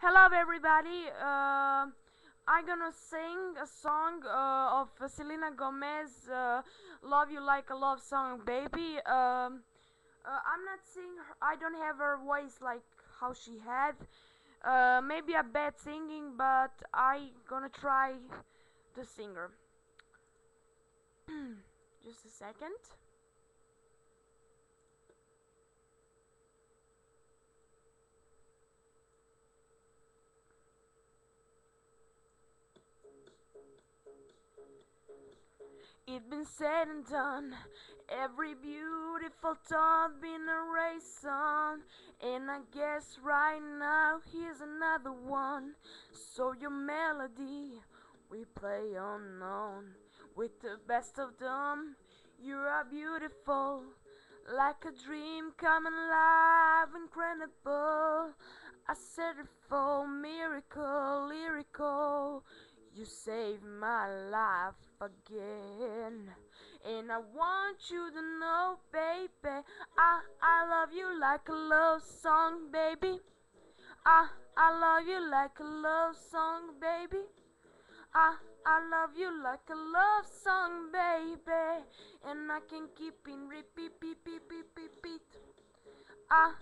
Hello, everybody. I'm gonna sing a song of Selena Gomez. "Love You Like a Love Song," baby. I'm not singing. I don't have her voice like how she had. Maybe a bad singing, but I gonna try to sing her. Just a second. It's been said and done. Every beautiful thought been erased on. And I guess right now here's another one. So your melody we play unknown. With the best of them, you are beautiful. Like a dream come alive, incredible. A certified miracle, lyrical. You saved my life again. And I want you to know, baby, I love you like a love song, baby. I love you like a love song, baby. I love you like a love song, baby. And I can keep in repeat, repeat, repeat, repeat. I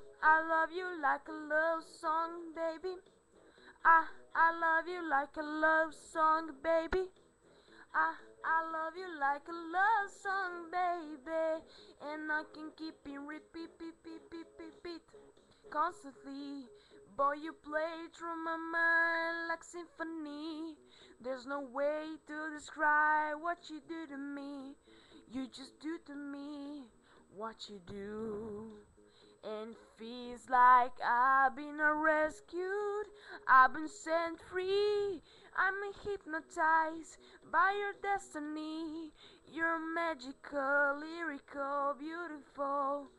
love you like a love song, baby. I love you like a love song, baby. I love you like a love song, baby. And I can keep it repeat, repeat, repeat, repeat. Constantly, boy, you play through my mind like symphony. There's no way to describe what you do to me. You just do to me what you do. And feels like I've been rescued, I've been set free. I'm hypnotized by your destiny. You're magical, lyrical, beautiful.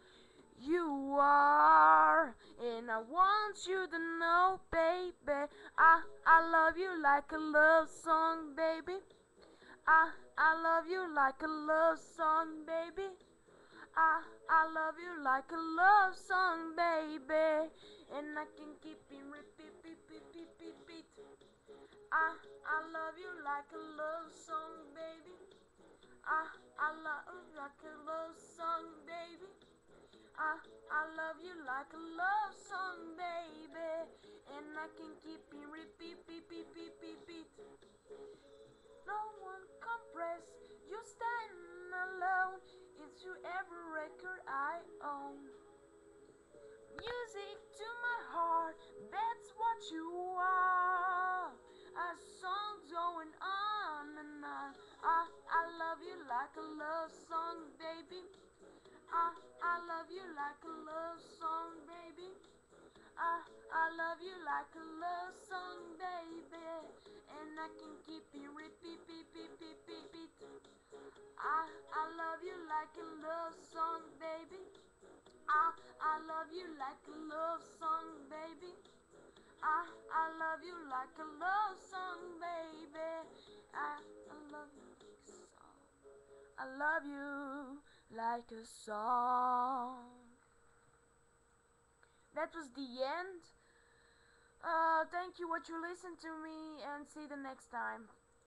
You are, and I want you to know, baby. I love you like a love song, baby. I love you like a love song, baby. I love you like a love song, baby. And I can keep it repeat, repeat, repeat, repeat. I love you like a love song, baby. I love you like a love song, baby. I love you like a love song, baby. And I can keep it repeat, repeat, repeat, repeat. No one compress, you stand alone. It's your every record I own. Music to my heart, that's what you are. A song going on and on. I love you like a love song, baby. I love you like a love song, baby. I love you like a love song, baby. And I can keep it repeat, repeat, repeat, repeat. I love you like a love song, baby. I love you like a love song, baby. I love you like a love song, baby. I love you like a song. I love you like a song. That was the end. Thank you what you listened to me and see you the next time.